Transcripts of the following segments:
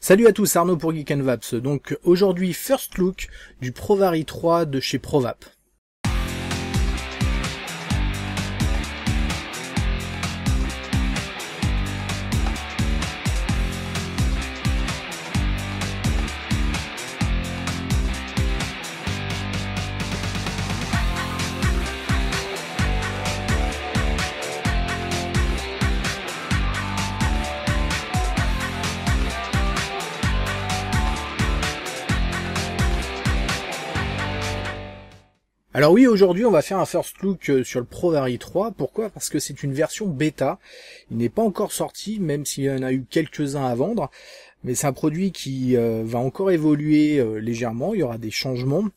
Salut à tous, Arnaud pour Geek & Vaps. Donc aujourd'hui, first look du ProVaри 3 de chez ProVap. Alors oui, aujourd'hui on va faire un first look sur le ProVari 3. Pourquoi? Parce que c'est une version bêta. Il n'est pas encore sorti, même s'il y en a eu quelques-uns à vendre. Mais c'est un produit qui va encore évoluer légèrement. Il y aura des changements.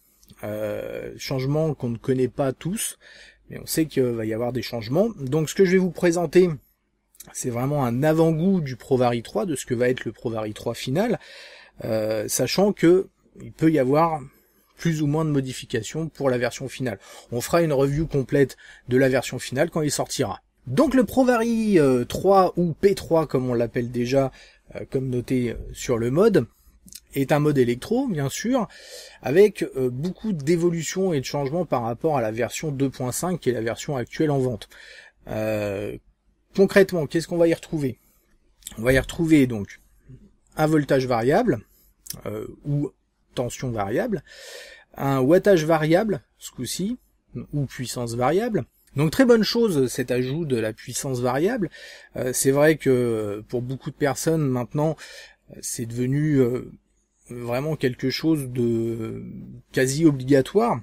Changements qu'on ne connaît pas tous. Mais on sait qu'il va y avoir des changements. Donc ce que je vais vous présenter, c'est vraiment un avant-goût du ProVari 3, de ce que va être le ProVari 3 final. Sachant que il peut y avoir plus ou moins de modifications pour la version finale. On fera une review complète de la version finale quand il sortira. Donc le ProVari 3 ou P3 comme on l'appelle déjà, comme noté sur le mode, est un mode électro bien sûr, avec beaucoup d'évolutions et de changements par rapport à la version 2.5 qui est la version actuelle en vente. Concrètement, qu'est-ce qu'on va y retrouver? On va y retrouver donc un voltage variable, ou tension variable, un wattage variable, ce coup-ci, ou puissance variable. Donc très bonne chose cet ajout de la puissance variable. C'est vrai que pour beaucoup de personnes maintenant, c'est devenu vraiment quelque chose de quasi obligatoire.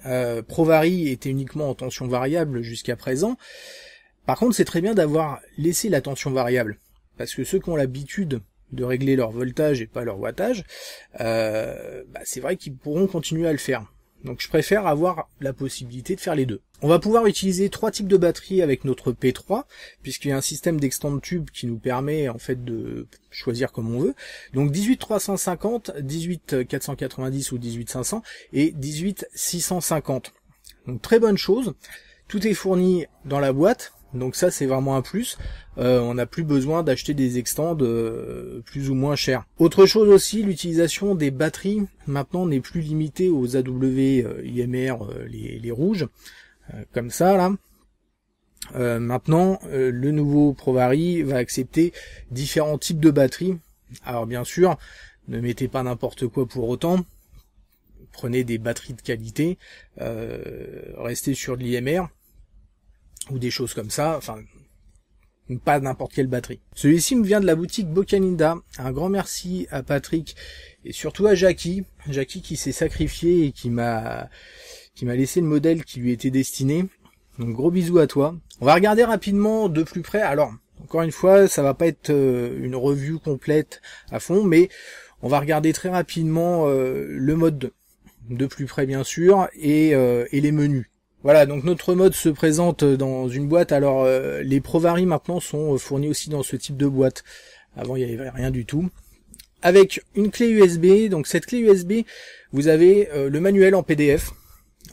ProVari était uniquement en tension variable jusqu'à présent. Par contre, c'est très bien d'avoir laissé la tension variable, parce que ceux qui ont l'habitude de régler leur voltage et pas leur wattage, c'est vrai qu'ils pourront continuer à le faire. Donc je préfère avoir la possibilité de faire les deux. On va pouvoir utiliser 3 types de batteries avec notre P3, puisqu'il y a un système d'extend tube qui nous permet en fait de choisir comme on veut. Donc 18 350, 18 490 ou 18 500 et 18 650. Donc très bonne chose. Tout est fourni dans la boîte. Donc ça c'est vraiment un plus, on n'a plus besoin d'acheter des extends plus ou moins chers. Autre chose aussi, l'utilisation des batteries maintenant n'est plus limitée aux AW IMR, les rouges, comme ça là. Maintenant le nouveau ProVari va accepter différents types de batteries. Alors bien sûr, ne mettez pas n'importe quoi pour autant, prenez des batteries de qualité, restez sur de l'IMR, ou des choses comme ça, enfin, pas n'importe quelle batterie. Celui-ci me vient de la boutique Bocaninda. Un grand merci à Patrick et surtout à Jackie qui s'est sacrifié et qui m'a laissé le modèle qui lui était destiné. Donc gros bisous à toi. On va regarder rapidement de plus près. Alors, encore une fois, ça va pas être une review complète à fond, mais on va regarder très rapidement le mode de plus près bien sûr et les menus. Voilà, donc notre mode se présente dans une boîte. Alors les ProVari maintenant sont fournis aussi dans ce type de boîte. Avant il n'y avait rien du tout. Avec une clé USB, donc cette clé USB, vous avez le manuel en PDF,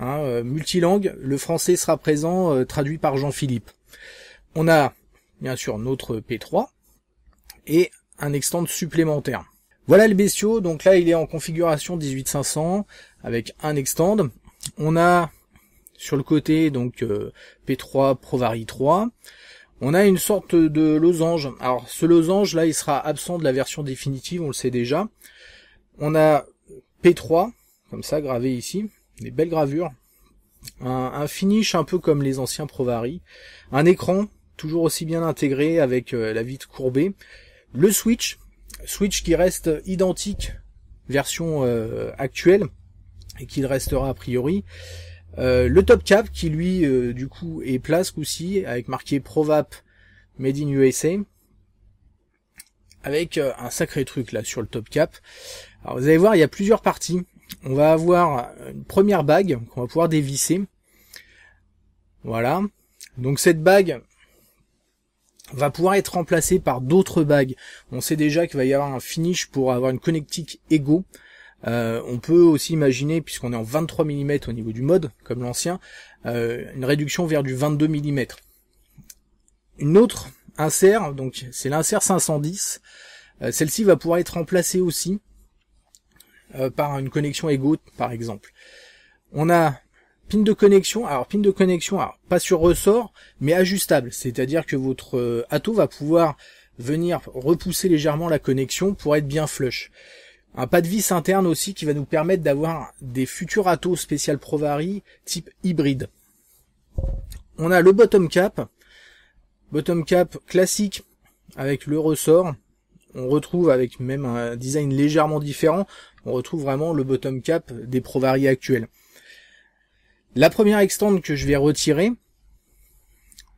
multilangue, le français sera présent, traduit par Jean-Philippe. On a bien sûr notre P3 et un extend supplémentaire. Voilà le bestiau, donc là il est en configuration 18500 avec un extend. On a sur le côté, donc P3 ProVari 3, on a une sorte de losange. Alors ce losange là, il sera absent de la version définitive, on le sait déjà. On a P3, comme ça, gravé ici, des belles gravures. Un finish un peu comme les anciens ProVari. Un écran, toujours aussi bien intégré avec la vitre courbée. Le switch qui reste identique, version actuelle, et qui le restera a priori. Le top cap qui lui du coup est plat ce coup-ci avec marqué ProVap Made in USA, avec un sacré truc là sur le top cap. Alors vous allez voir, il y a plusieurs parties. On va avoir une première bague qu'on va pouvoir dévisser. Voilà. Donc cette bague va pouvoir être remplacée par d'autres bagues. On sait déjà qu'il va y avoir un finish pour avoir une connectique égaux. On peut aussi imaginer, puisqu'on est en 23 mm au niveau du mode, comme l'ancien, une réduction vers du 22 mm. Une autre insert, donc c'est l'insert 510, Celle-ci va pouvoir être remplacée aussi par une connexion Ego par exemple. On a pin de connexion, alors pas sur ressort, mais ajustable, c'est-à-dire que votre Atto va pouvoir venir repousser légèrement la connexion pour être bien flush. Un pas de vis interne aussi qui va nous permettre d'avoir des futurs Atto spécial Provari type hybride. On a le bottom cap classique avec le ressort. On retrouve avec même un design légèrement différent, on retrouve vraiment le bottom cap des Provari actuels. La première extend que je vais retirer,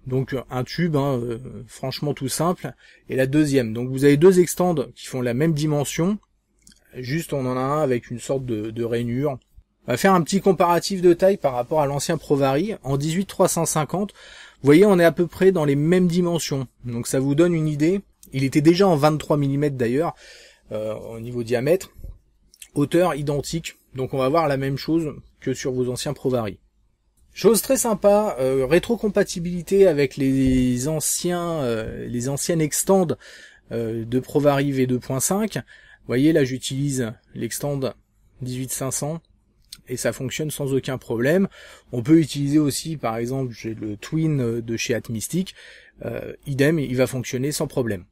donc un tube, franchement tout simple, et la deuxième. Donc vous avez deux extends qui font la même dimension, juste on en a un avec une sorte de rainure. On va faire un petit comparatif de taille par rapport à l'ancien Provari. En 18-350, vous voyez on est à peu près dans les mêmes dimensions, donc ça vous donne une idée. Il était déjà en 23 mm d'ailleurs, au niveau diamètre, hauteur identique, donc on va voir la même chose que sur vos anciens Provari. Chose très sympa, rétrocompatibilité avec les anciennes extends de Provari V2.5. Vous voyez là j'utilise l'extend 18500 et ça fonctionne sans aucun problème. On peut utiliser aussi par exemple j'ai le Twin de chez Atmystic, idem il va fonctionner sans problème.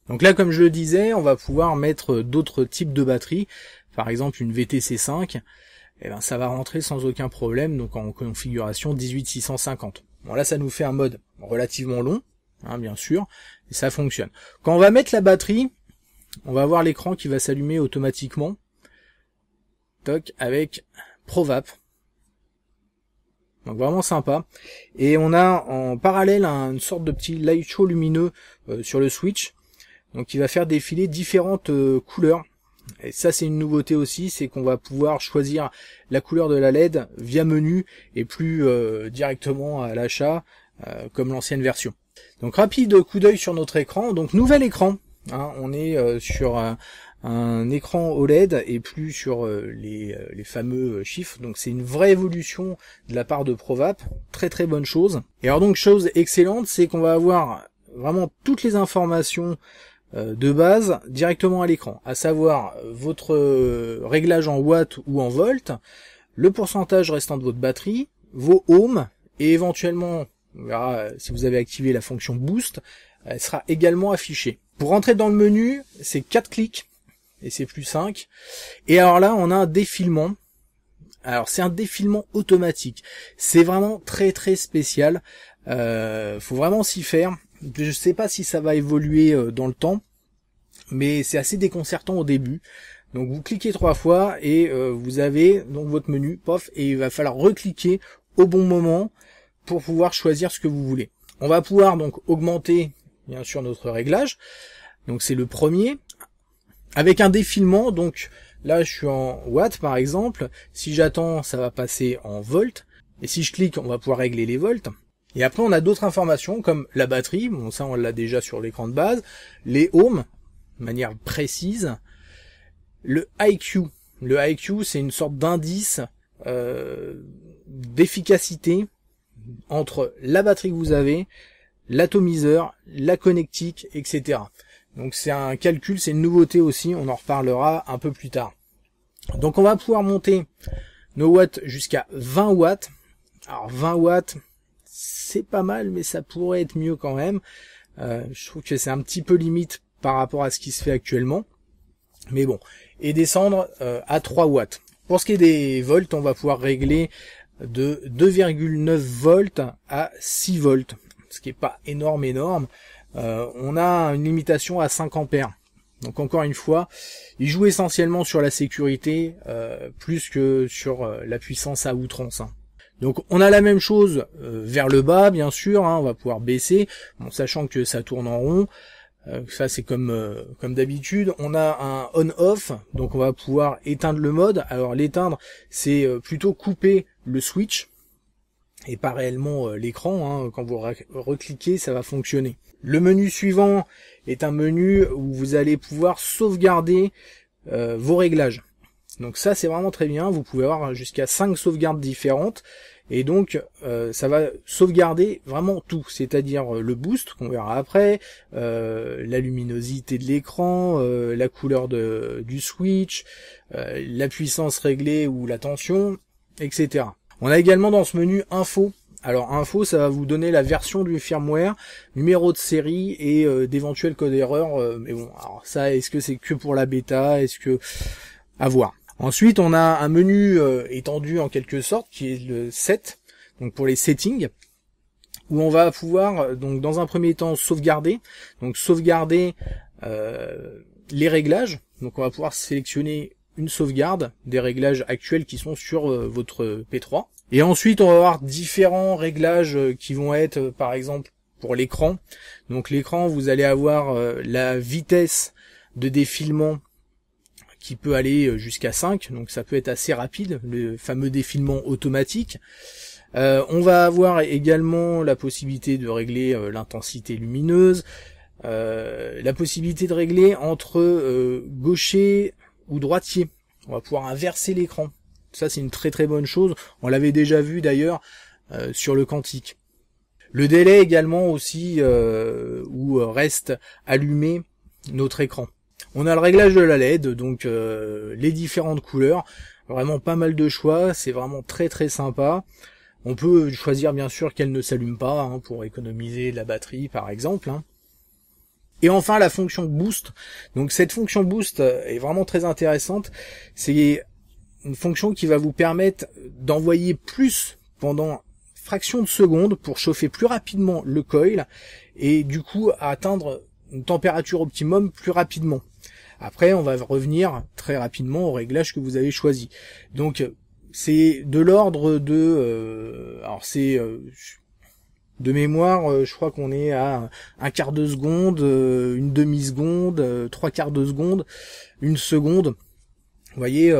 Donc là comme je le disais on va pouvoir mettre d'autres types de batteries, par exemple une VTC5. Et ben ça va rentrer sans aucun problème, donc en configuration 18650. Bon là ça nous fait un mode relativement long, bien sûr, et ça fonctionne. Quand on va mettre la batterie, on va avoir l'écran qui va s'allumer automatiquement, toc, avec ProVap. Donc vraiment sympa. Et on a en parallèle une sorte de petit light show lumineux sur le switch, donc qui va faire défiler différentes couleurs. Et ça c'est une nouveauté aussi, c'est qu'on va pouvoir choisir la couleur de la LED via menu et plus directement à l'achat comme l'ancienne version. Donc rapide coup d'œil sur notre écran, donc nouvel écran, on est sur un écran OLED et plus sur les fameux chiffres, donc c'est une vraie évolution de la part de ProVap, très très bonne chose. Et alors donc chose excellente, c'est qu'on va avoir vraiment toutes les informations de base directement à l'écran, à savoir votre réglage en watts ou en volts, le pourcentage restant de votre batterie, vos ohms, et éventuellement, on verra si vous avez activé la fonction boost, elle sera également affichée. Pour rentrer dans le menu, c'est 4 clics, et c'est plus 5. Et alors là, on a un défilement. Alors c'est un défilement automatique. C'est vraiment très très spécial. Faut vraiment s'y faire. Je sais pas si ça va évoluer dans le temps, mais c'est assez déconcertant au début. Donc vous cliquez 3 fois et vous avez donc votre menu, pof, et il va falloir recliquer au bon moment pour pouvoir choisir ce que vous voulez. On va pouvoir donc augmenter bien sûr notre réglage. Donc c'est le premier avec un défilement. Donc là je suis en watts par exemple. Si j'attends, ça va passer en volts. Et si je clique, on va pouvoir régler les volts. Et après, on a d'autres informations comme la batterie, bon ça on l'a déjà sur l'écran de base, les ohms, de manière précise, le IQ. Le IQ, c'est une sorte d'indice d'efficacité entre la batterie que vous avez, l'atomiseur, la connectique, etc. Donc c'est un calcul, c'est une nouveauté aussi, on en reparlera un peu plus tard. Donc on va pouvoir monter nos watts jusqu'à 20 watts. Alors 20 watts, c'est pas mal, mais ça pourrait être mieux quand même. Je trouve que c'est un petit peu limite par rapport à ce qui se fait actuellement. Mais bon. Et descendre à 3 watts. Pour ce qui est des volts, on va pouvoir régler de 2,9 volts à 6 volts. Ce qui est pas énorme. On a une limitation à 5 ampères. Donc encore une fois, il joue essentiellement sur la sécurité, plus que sur la puissance à outrance. Donc on a la même chose vers le bas bien sûr, on va pouvoir baisser, bon, sachant que ça tourne en rond, ça c'est comme d'habitude. On a un on-off, donc on va pouvoir éteindre le mode. Alors l'éteindre c'est plutôt couper le switch et pas réellement l'écran, quand vous recliquez ça va fonctionner. Le menu suivant est un menu où vous allez pouvoir sauvegarder vos réglages. Donc ça c'est vraiment très bien, vous pouvez avoir jusqu'à 5 sauvegardes différentes, et donc ça va sauvegarder vraiment tout, c'est-à-dire le boost qu'on verra après, la luminosité de l'écran, la couleur du switch, la puissance réglée ou la tension, etc. On a également dans ce menu info. Alors info, ça va vous donner la version du firmware, numéro de série et d'éventuels codes erreurs. Mais bon, alors ça, est-ce que c'est que pour la bêta? Est-ce que à voir. Ensuite, on a un menu étendu en quelque sorte qui est le set, donc pour les settings, où on va pouvoir donc dans un premier temps sauvegarder. Donc sauvegarder les réglages. Donc on va pouvoir sélectionner une sauvegarde des réglages actuels qui sont sur votre P3. Et ensuite, on va avoir différents réglages qui vont être, par exemple, pour l'écran. Donc l'écran, vous allez avoir la vitesse de défilement qui peut aller jusqu'à 5, donc ça peut être assez rapide, le fameux défilement automatique. On va avoir également la possibilité de régler l'intensité lumineuse, la possibilité de régler entre gaucher ou droitier. On va pouvoir inverser l'écran. Ça, c'est une très très bonne chose. On l'avait déjà vu d'ailleurs sur le quantique. Le délai également aussi où reste allumé notre écran. On a le réglage de la LED, donc les différentes couleurs. Vraiment pas mal de choix. C'est vraiment très très sympa. On peut choisir bien sûr qu'elle ne s'allume pas hein, pour économiser la batterie par exemple. Hein. Et enfin la fonction boost. Donc cette fonction boost est vraiment très intéressante. C'est une fonction qui va vous permettre d'envoyer plus pendant fraction de seconde pour chauffer plus rapidement le coil et du coup à atteindre une température optimum plus rapidement. Après, on va revenir très rapidement au réglage que vous avez choisi. Donc c'est de l'ordre de alors c'est de mémoire, je crois qu'on est à un quart de seconde, une demi-seconde, trois quarts de seconde, une seconde. Vous voyez,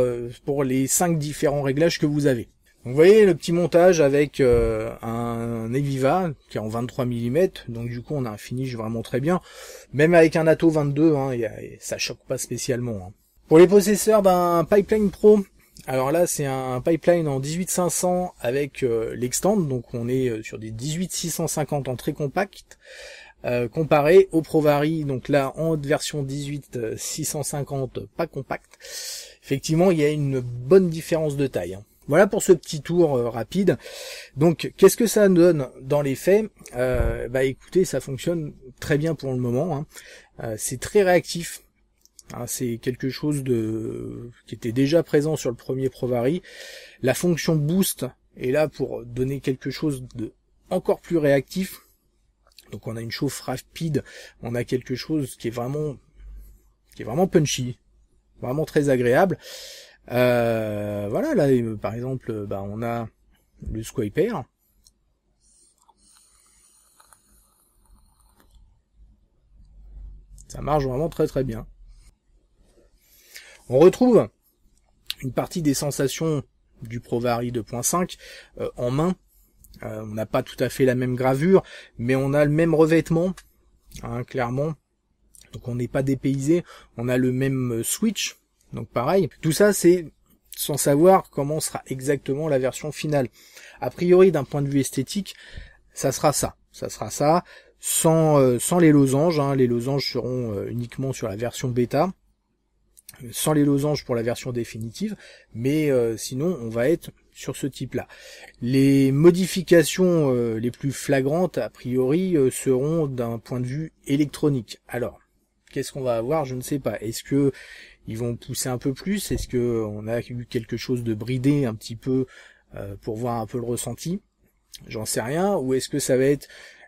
pour les 5 différents réglages que vous avez. Donc, vous voyez le petit montage avec un Eviva qui est en 23 mm, donc du coup on a un finish vraiment très bien. Même avec un Atto 22, hein, ça choque pas spécialement. Hein. Pour les possesseurs d'un Pipeline Pro, alors là c'est un pipeline en 18500 avec l'extend, donc on est sur des 18650 en très compact. Comparé au ProVarii, donc là en version 18650 pas compact, effectivement il y a une bonne différence de taille. Hein. Voilà pour ce petit tour rapide. Donc qu'est-ce que ça donne dans les faits? Bah écoutez, ça fonctionne très bien pour le moment. Hein. C'est très réactif. Hein, c'est quelque chose qui était déjà présent sur le premier ProVarii. La fonction boost est là pour donner quelque chose de encore plus réactif. Donc on a une chauffe rapide, on a quelque chose qui est vraiment punchy, vraiment très agréable. Voilà, là par exemple, bah, on a le Swiper. Ça marche vraiment très très bien. On retrouve une partie des sensations du ProVarii 2.5 en main. On n'a pas tout à fait la même gravure, mais on a le même revêtement, hein, clairement. Donc on n'est pas dépaysé, on a le même switch, donc pareil. Tout ça c'est sans savoir comment sera exactement la version finale. A priori d'un point de vue esthétique, ça sera ça sans les losanges. Hein. Les losanges seront uniquement sur la version bêta, sans les losanges pour la version définitive, mais sinon on va être sur ce type-là. Les modifications les plus flagrantes, a priori, seront d'un point de vue électronique. Alors, qu'est-ce qu'on va avoir? Je ne sais pas. Est-ce que ils vont pousser un peu plus? Est-ce que on a eu quelque chose de bridé un petit peu pour voir un peu le ressenti? J'en sais rien. Ou est-ce que ça va être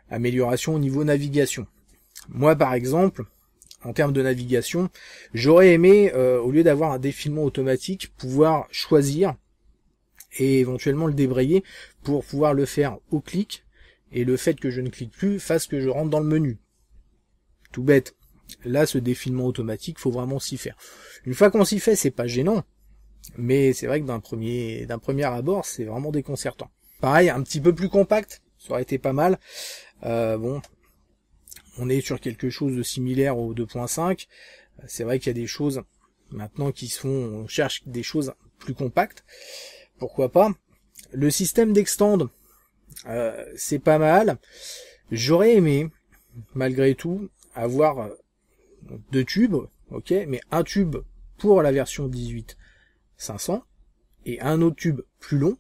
amélioration au niveau navigation? Moi, par exemple, en termes de navigation, j'aurais aimé, au lieu d'avoir un défilement automatique, pouvoir choisir et éventuellement le débrayer pour pouvoir le faire au clic, et le fait que je ne clique plus fasse que je rentre dans le menu. Tout bête. Là, ce défilement automatique, faut vraiment s'y faire. Une fois qu'on s'y fait, c'est pas gênant, mais c'est vrai que d'un premier abord, c'est vraiment déconcertant. Pareil, un petit peu plus compact, ça aurait été pas mal. Bon, on est sur quelque chose de similaire au 2.5. C'est vrai qu'il y a des choses maintenant qui se font, on cherche des choses plus compactes. Pourquoi pas? Le système d'extend, c'est pas mal. J'aurais aimé, malgré tout, avoir 2 tubes, ok, mais un tube pour la version 18-500 et un autre tube plus long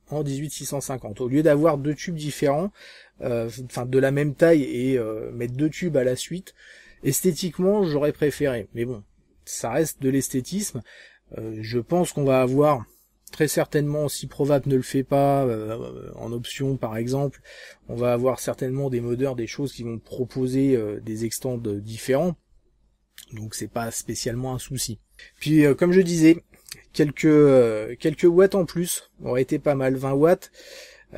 en 18-650. Au lieu d'avoir 2 tubes différents, de la même taille et mettre 2 tubes à la suite, esthétiquement, j'aurais préféré. Mais bon, ça reste de l'esthétisme. Je pense qu'on va avoir très certainement, si Provap ne le fait pas, en option par exemple, on va avoir certainement des modeurs, des choses qui vont proposer des extends différents. Donc c'est pas spécialement un souci. Puis comme je disais, quelques watts en plus auraient été pas mal. 20 watts,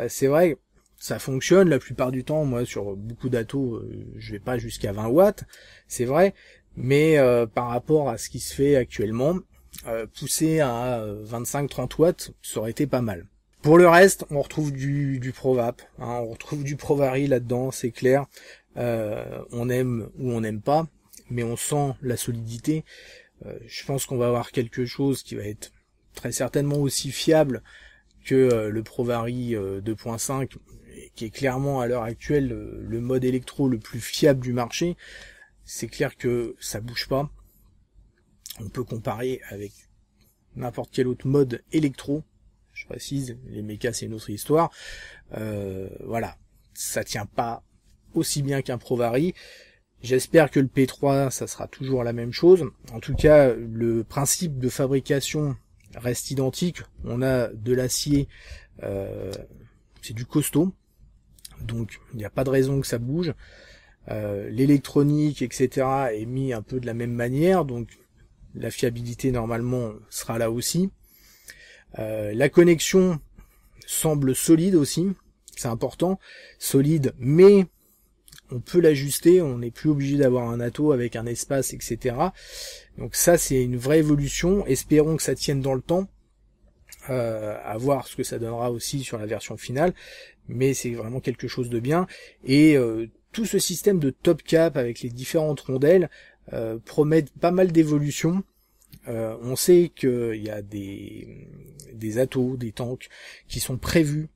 c'est vrai, ça fonctionne la plupart du temps. Moi sur beaucoup d'atos, je vais pas jusqu'à 20 watts, c'est vrai, mais par rapport à ce qui se fait actuellement, pousser à 25-30 watts, ça aurait été pas mal. Pour le reste, on retrouve du Provap, hein, on retrouve du Provari là-dedans, c'est clair. On aime ou on n'aime pas, mais on sent la solidité. Je pense qu'on va avoir quelque chose qui va être très certainement aussi fiable que le Provari 2.5, qui est clairement à l'heure actuelle le mode électro le plus fiable du marché. C'est clair que ça bouge pas. On peut comparer avec n'importe quel autre mode électro. Je précise, les mechas c'est une autre histoire. Voilà, ça tient pas aussi bien qu'un Provari. J'espère que le P3, ça sera toujours la même chose. En tout cas, le principe de fabrication reste identique. On a de l'acier, c'est du costaud, donc il n'y a pas de raison que ça bouge. L'électronique, etc. est mis un peu de la même manière, donc la fiabilité normalement sera là aussi. La connexion semble solide aussi, c'est important, solide, mais on peut l'ajuster, on n'est plus obligé d'avoir un ato avec un espace, etc. Donc ça c'est une vraie évolution, espérons que ça tienne dans le temps, à voir ce que ça donnera aussi sur la version finale, mais c'est vraiment quelque chose de bien, et tout ce système de top cap avec les différentes rondelles promet pas mal d'évolutions. On sait qu'il y a des atos, des tanks qui sont prévus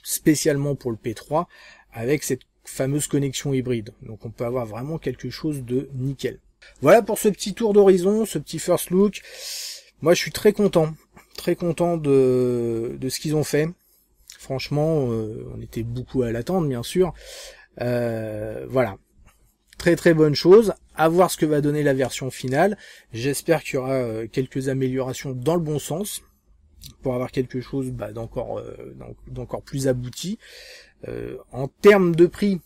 spécialement pour le P3 avec cette fameuse connexion hybride. Donc on peut avoir vraiment quelque chose de nickel. Voilà pour ce petit tour d'horizon, ce petit first look. Moi je suis très content de ce qu'ils ont fait. Franchement, on était beaucoup à l'attendre bien sûr. Voilà. Très très bonne chose, à voir ce que va donner la version finale. J'espère qu'il y aura quelques améliorations dans le bon sens pour avoir quelque chose d'encore plus abouti. En termes de prix,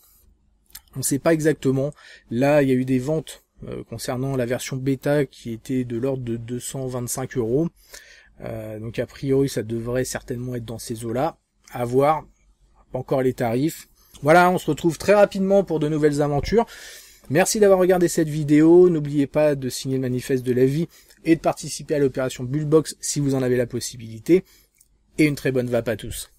on ne sait pas exactement. Là, il y a eu des ventes concernant la version bêta qui était de l'ordre de 225 €. Donc a priori, ça devrait certainement être dans ces eaux-là. À voir, pas encore les tarifs. Voilà, on se retrouve très rapidement pour de nouvelles aventures. Merci d'avoir regardé cette vidéo. N'oubliez pas de signer le manifeste de la vie et de participer à l'opération Bullbox si vous en avez la possibilité. Et une très bonne vape à tous.